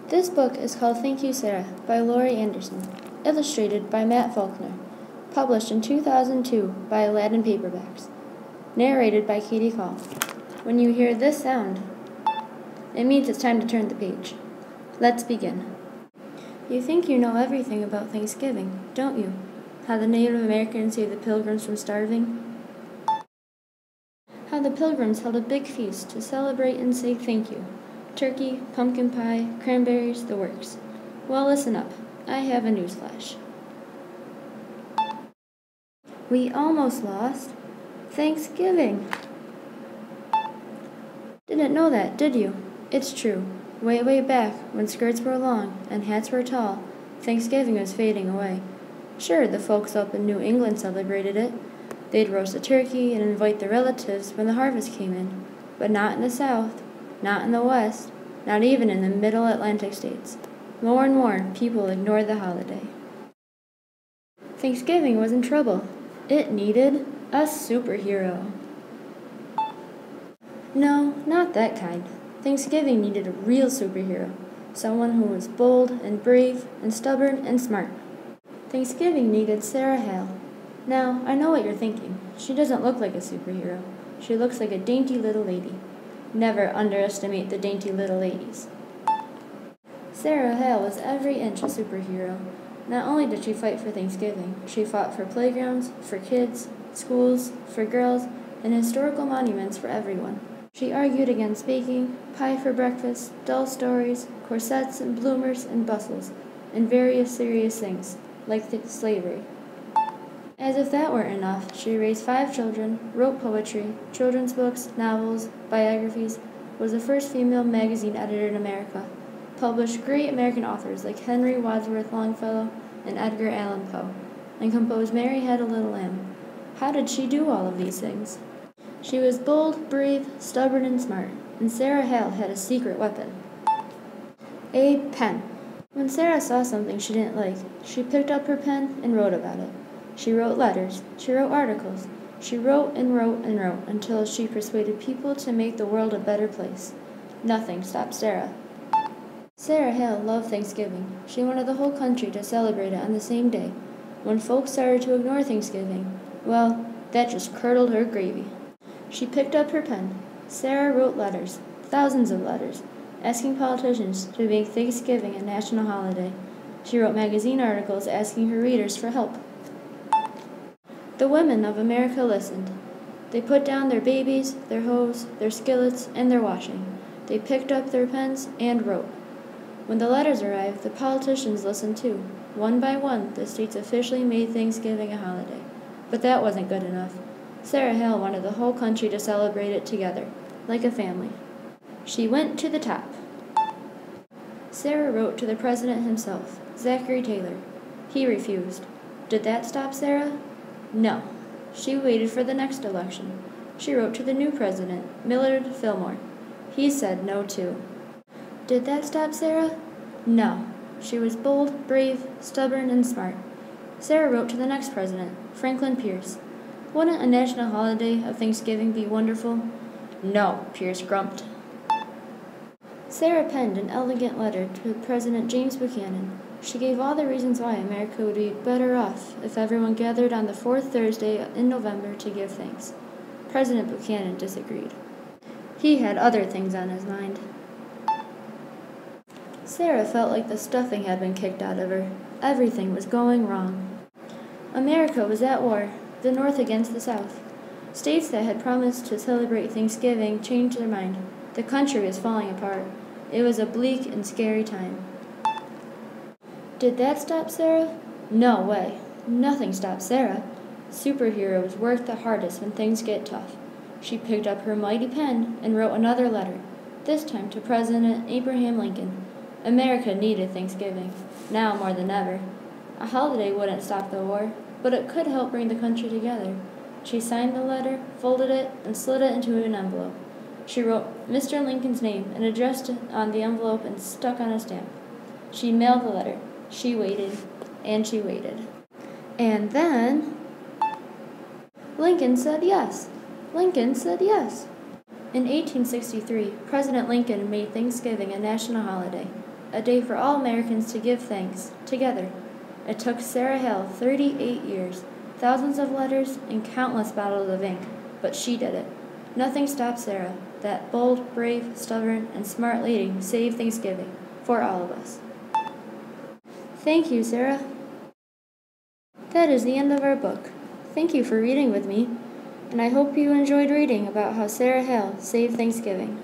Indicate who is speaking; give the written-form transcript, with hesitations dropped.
Speaker 1: This book is called Thank You, Sarah by Laurie Anderson, illustrated by Matt Faulkner, published in 2002 by Aladdin Paperbacks, narrated by Katie Call. When you hear this sound, it means it's time to turn the page. Let's begin. You think you know everything about Thanksgiving, don't you? How the Native Americans saved the Pilgrims from starving? How the Pilgrims held a big feast to celebrate and say thank you. Turkey, pumpkin pie, cranberries, the works. Well, listen up. I have a newsflash. We almost lost Thanksgiving. Didn't know that, did you? It's true. Way, way back, when skirts were long and hats were tall, Thanksgiving was fading away. Sure, the folks up in New England celebrated it. They'd roast a turkey and invite their relatives when the harvest came in. But not in the South, not in the West, not even in the Middle Atlantic states. More and more people ignored the holiday. Thanksgiving was in trouble. It needed a superhero. No, not that kind. Thanksgiving needed a real superhero, someone who was bold and brave and stubborn and smart. Thanksgiving needed Sarah Hale. Now, I know what you're thinking. She doesn't look like a superhero. She looks like a dainty little lady. Never underestimate the dainty little ladies. Sarah Hale was every inch a superhero. Not only did she fight for Thanksgiving, she fought for playgrounds, for kids, schools, for girls, and historical monuments for everyone. She argued against baking, pie for breakfast, dull stories, corsets and bloomers and bustles, and various serious things, like slavery. As if that weren't enough, she raised 5 children, wrote poetry, children's books, novels, biographies, was the first female magazine editor in America, published great American authors like Henry Wadsworth Longfellow and Edgar Allan Poe, and composed Mary Had a Little Lamb. How did she do all of these things? She was bold, brave, stubborn, and smart, and Sarah Hale had a secret weapon. A pen. When Sarah saw something she didn't like, she picked up her pen and wrote about it. She wrote letters. She wrote articles. She wrote and wrote and wrote until she persuaded people to make the world a better place. Nothing stopped Sarah. Sarah Hale loved Thanksgiving. She wanted the whole country to celebrate it on the same day. When folks started to ignore Thanksgiving, well, that just curdled her gravy. She picked up her pen. Sarah wrote letters, thousands of letters, asking politicians to make Thanksgiving a national holiday. She wrote magazine articles asking her readers for help. The women of America listened. They put down their babies, their hoes, their skillets, and their washing. They picked up their pens and wrote. When the letters arrived, the politicians listened too. One by one, the states officially made Thanksgiving a holiday. But that wasn't good enough. Sarah Hale wanted the whole country to celebrate it together, like a family. She went to the top. Sarah wrote to the president himself, Zachary Taylor. He refused. Did that stop Sarah? No. She waited for the next election. She wrote to the new president, Millard Fillmore. He said no too. Did that stop Sarah? No. She was bold, brave, stubborn, and smart. Sarah wrote to the next president, Franklin Pierce. Wouldn't a national holiday of Thanksgiving be wonderful? No, Pierce grumped. Sarah penned an elegant letter to President James Buchanan. She gave all the reasons why America would be better off if everyone gathered on the 4th Thursday in November to give thanks. President Buchanan disagreed. He had other things on his mind. Sarah felt like the stuffing had been kicked out of her. Everything was going wrong. America was at war, the North against the South. States that had promised to celebrate Thanksgiving changed their mind. The country was falling apart. It was a bleak and scary time. Did that stop Sarah? No way. Nothing stopped Sarah. Superheroes work the hardest when things get tough. She picked up her mighty pen and wrote another letter, this time to President Abraham Lincoln. America needed Thanksgiving, now more than ever. A holiday wouldn't stop the war, but it could help bring the country together. She signed the letter, folded it, and slid it into an envelope. She wrote Mr. Lincoln's name and addressed it on the envelope and stuck on a stamp. She mailed the letter. She waited, and she waited. And then Lincoln said yes. Lincoln said yes. In 1863, President Lincoln made Thanksgiving a national holiday. a day for all Americans to give thanks, together. It took Sarah Hale 38 years, thousands of letters, and countless bottles of ink, but she did it. Nothing stopped Sarah. That bold, brave, stubborn, and smart lady saved Thanksgiving for all of us. Thank you, Sarah. That is the end of our book. Thank you for reading with me, and I hope you enjoyed reading about how Sarah Hale saved Thanksgiving.